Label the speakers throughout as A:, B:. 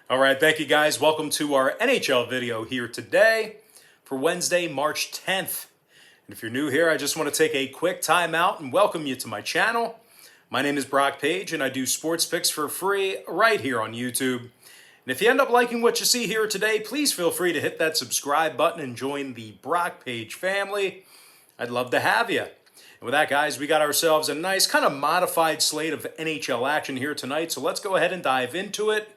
A: All right, thank you guys. Welcome to our NHL video here today for Wednesday, March 10th. And if you're new here, I just want to take a quick time out and welcome you to my channel. My name is Brock Page and I do sports picks for free right here on YouTube. And if you end up liking what you see here today, please feel free to hit that subscribe button and join the Brock Page family. I'd love to have you. And with that, guys, we got ourselves a nice kind of modified slate of NHL action here tonight. So let's go ahead and dive into it.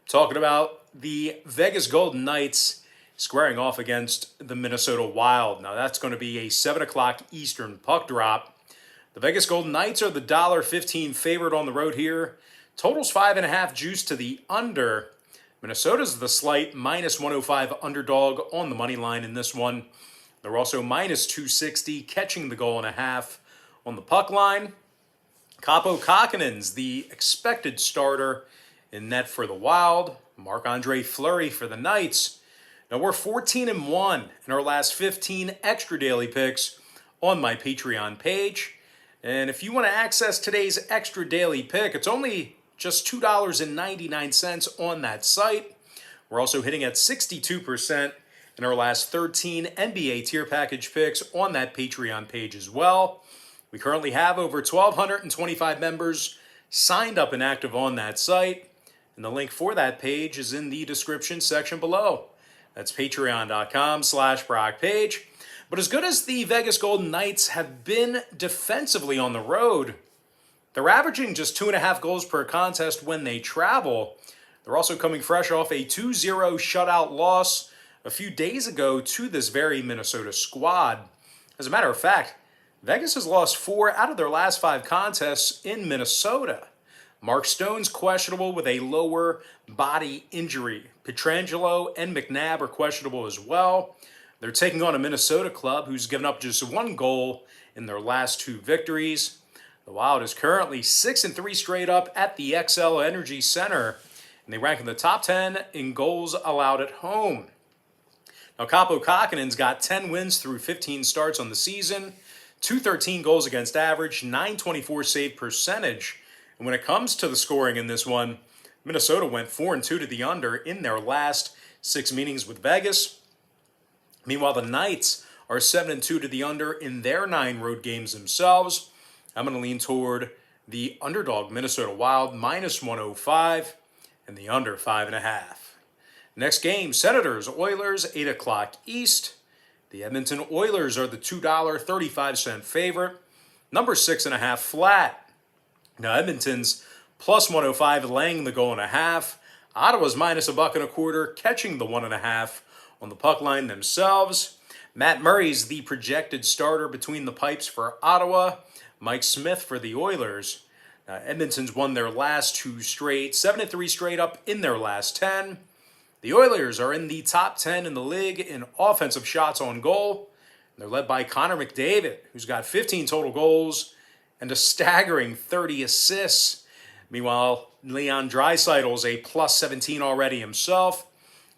A: Talking about the Vegas Golden Knights squaring off against the Minnesota Wild. Now that's going to be a 7 o'clock Eastern puck drop. The Vegas Golden Knights are the $1.15 favorite on the road here. Totals 5.5 juice to the under. Minnesota's the slight -105 underdog on the money line in this one. They're also -260 catching the goal and a half on the puck line. Kaapo Kähkönen's the expected starter in net for the Wild. Marc-Andre Fleury for the Knights. Now we're 14-1 in our last 15 extra daily picks on my Patreon page. And if you want to access today's extra daily pick, it's only just $2.99 on that site. We're also hitting at 62% in our last 13 NBA tier package picks on that Patreon page as well. We currently have over 1,225 members signed up and active on that site. And the link for that page is in the description section below. That's patreon.com/BrockPage. But as good as the Vegas Golden Knights have been defensively on the road, they're averaging just 2.5 goals per contest when they travel. They're also coming fresh off a 2-0 shutout loss a few days ago to this very Minnesota squad. As a matter of fact, Vegas has lost 4 out of their last 5 contests in Minnesota. Mark Stone's questionable with a lower body injury. Pietrangelo and McNabb are questionable as well. They're taking on a Minnesota club who's given up just 1 goal in their last 2 victories. The Wild is currently 6-3 straight up at the XL Energy Center, and they rank in the top 10 in goals allowed at home. Now, Kaapo Kähkönen's got 10 wins through 15 starts on the season, 213 goals against average, .924 save percentage. And when it comes to the scoring in this one, Minnesota went 4-2 to the under in their last 6 meetings with Vegas. Meanwhile, the Knights are 7-2 to the under in their 9 road games themselves. I'm going to lean toward the underdog Minnesota Wild -105 and the under 5.5. Next game, Senators, Oilers, 8 o'clock East. The Edmonton Oilers are the $2.35 favorite. Number 6.5 flat. Now Edmonton's +105 laying the goal and a half. Ottawa's -$1.25 catching the 1.5 on the puck line themselves. Matt Murray's the projected starter between the pipes for Ottawa. Mike Smith for the Oilers. Now Edmonton's won their last 2 straight, 7-3 straight up in their last 10. The Oilers are in the top 10 in the league in offensive shots on goal. They're led by Connor McDavid, who's got 15 total goals and a staggering 30 assists. Meanwhile, Leon Draisaitl's a +17 already himself.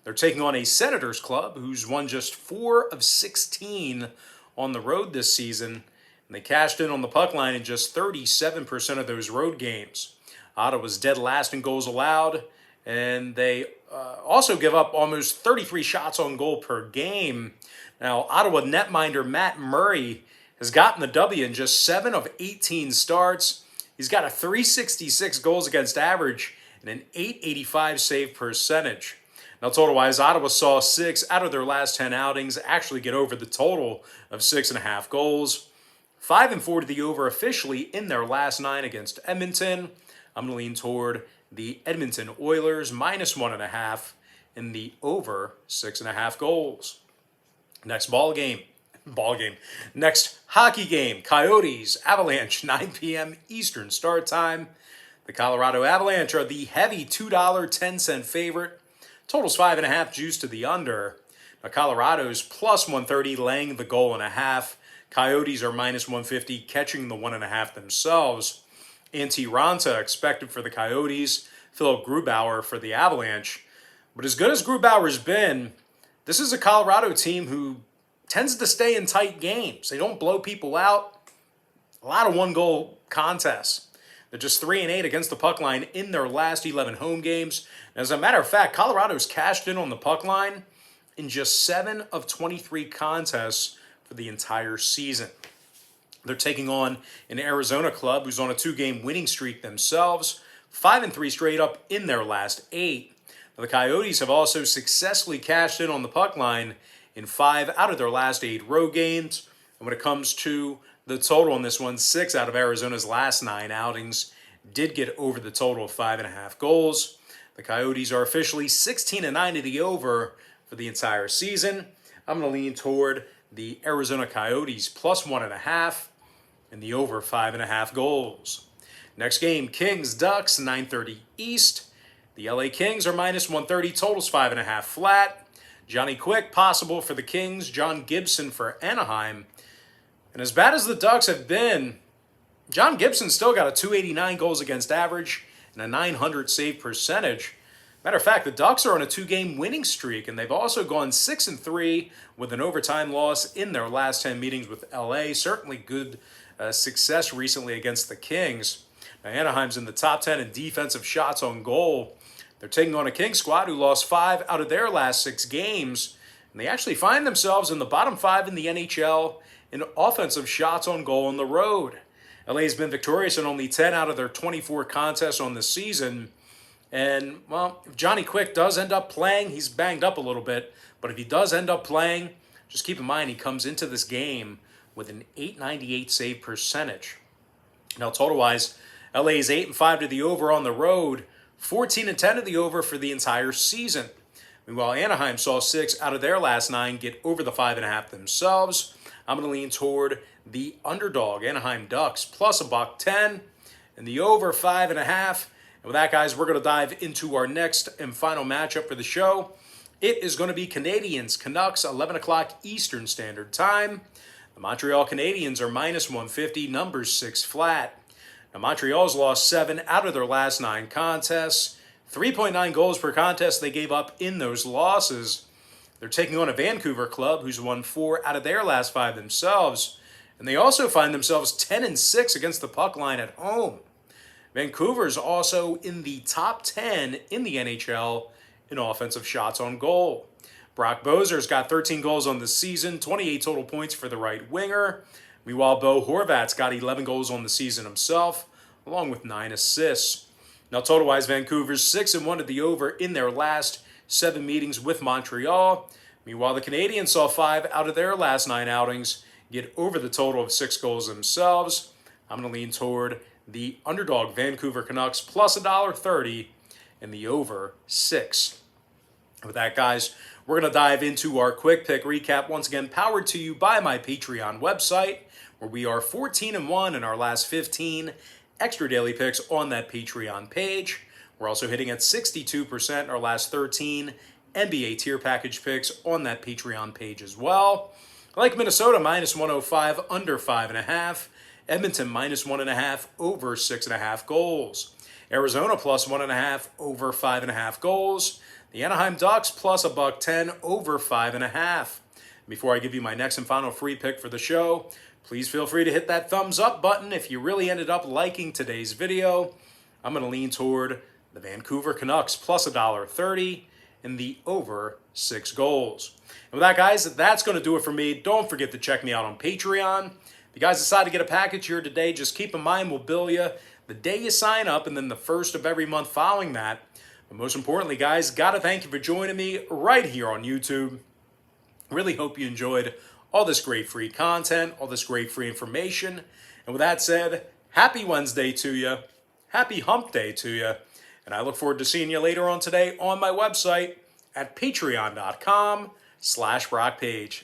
A: They're taking on a Senators club who's won just 4 of 16 on the road this season. And they cashed in on the puck line in just 37% of those road games. Ottawa's dead last in goals allowed, and they also give up almost 33 shots on goal per game. Now, Ottawa netminder Matt Murray has gotten the W in just 7 of 18 starts. He's got a .366 goals against average and an .885 save percentage. Now, total-wise, Ottawa saw 6 out of their last 10 outings actually get over the total of 6.5 goals. 5-4 to the over officially in their last 9 against Edmonton. I'm going to lean toward the Edmonton Oilers -1.5 in the over 6.5 goals. Next Next hockey game, Coyotes, Avalanche, 9 p.m. Eastern start time. The Colorado Avalanche are the heavy $2.10 favorite. Totals 5.5 juice to the under. Now Colorado's +130 laying the goal and a half. Coyotes are -150 catching the 1.5 themselves. Antti Raanta expected for the Coyotes. Philip Grubauer for the Avalanche. But as good as Grubauer's been, this is a Colorado team who tends to stay in tight games. They don't blow people out. A lot of 1-goal contests. They're just 3-8 against the puck line in their last 11 home games. As a matter of fact, Colorado's cashed in on the puck line in just 7 of 23 contests for the entire season. They're taking on an Arizona club who's on a 2-game winning streak themselves, 5-3 straight up in their last 8. Now, the Coyotes have also successfully cashed in on the puck line in 5 out of their last 8 road games. And when it comes to the total on this one, 6 out of Arizona's last 9 outings did get over the total of 5.5 goals. The Coyotes are officially 16-9 to the over for the entire season. I'm going to lean toward the Arizona Coyotes plus 1.5 and the over 5.5 goals. Next game, Kings Ducks, 9:30 East. The LA Kings are minus 130, totals 5.5 flat. Johnny Quick possible for the Kings, John Gibson for Anaheim. And as bad as the Ducks have been, John Gibson still got a .289 goals against average and a .900 save percentage. Matter of fact, the Ducks are on a 2-game winning streak, and they've also gone 6-3 with an overtime loss in their last 10 meetings with LA. Certainly good success recently against the Kings. Now, Anaheim's in the top 10 in defensive shots on goal. They're taking on a Kings squad who lost 5 out of their last 6 games, and they actually find themselves in the bottom 5 in the NHL in offensive shots on goal on the road. LA's been victorious in only 10 out of their 24 contests on the season. And, well, if Johnny Quick does end up playing, he's banged up a little bit, but if he does end up playing, just keep in mind he comes into this game with an .898 save percentage. Now, total-wise, LA is 8-5 to the over on the road, 14-10 to the over for the entire season. Meanwhile, Anaheim saw 6 out of their last 9 get over the 5.5 themselves. I'm going to lean toward the underdog, Anaheim Ducks, plus $1.10, and the over 5.5. And with that, guys, we're going to dive into our next and final matchup for the show. It is going to be Canadiens, Canucks, 11 o'clock Eastern Standard Time. The Montreal Canadiens are minus 150, numbers 6 flat. Now, Montreal's lost 7 out of their last 9 contests. 3.9 goals per contest they gave up in those losses. They're taking on a Vancouver club who's won 4 out of their last 5 themselves. And they also find themselves 10-6 against the puck line at home. Vancouver's also in the top 10 in the NHL in offensive shots on goal. Brock Boeser's got 13 goals on the season, 28 total points for the right winger. Meanwhile, Bo Horvat's got 11 goals on the season himself, along with 9 assists. Now, total-wise, Vancouver's 6-1 to the over in their last 7 meetings with Montreal. Meanwhile, the Canadiens saw 5 out of their last 9 outings get over the total of 6 goals themselves. I'm going to lean toward the underdog Vancouver Canucks plus $1.30 and the over 6. With that, guys, we're going to dive into our quick pick recap, once again powered to you by my Patreon website, where we are 14-1 in our last 15 extra daily picks on that Patreon page. We're also hitting at 62% in our last 13 NBA tier package picks on that Patreon page as well. I like Minnesota minus 105, under 5.5. Edmonton minus 1.5, over 6.5 goals. Arizona plus 1.5, over 5.5 goals. The Anaheim Ducks plus $1.10, over 5.5. Before I give you my next and final free pick for the show, please feel free to hit that thumbs up button if you really ended up liking today's video. I'm going to lean toward the Vancouver Canucks plus $1.30 and the over 6 goals. And with that, guys, that's going to do it for me. Don't forget to check me out on Patreon. If you guys decide to get a package here today, just keep in mind we'll bill you the day you sign up and then the first of every month following that. But most importantly, guys, got to thank you for joining me right here on YouTube. Really hope you enjoyed all this great free content, all this great free information. And with that said, happy Wednesday to you. Happy hump day to you. And I look forward to seeing you later on today on my website at patreon.com/BrockPage.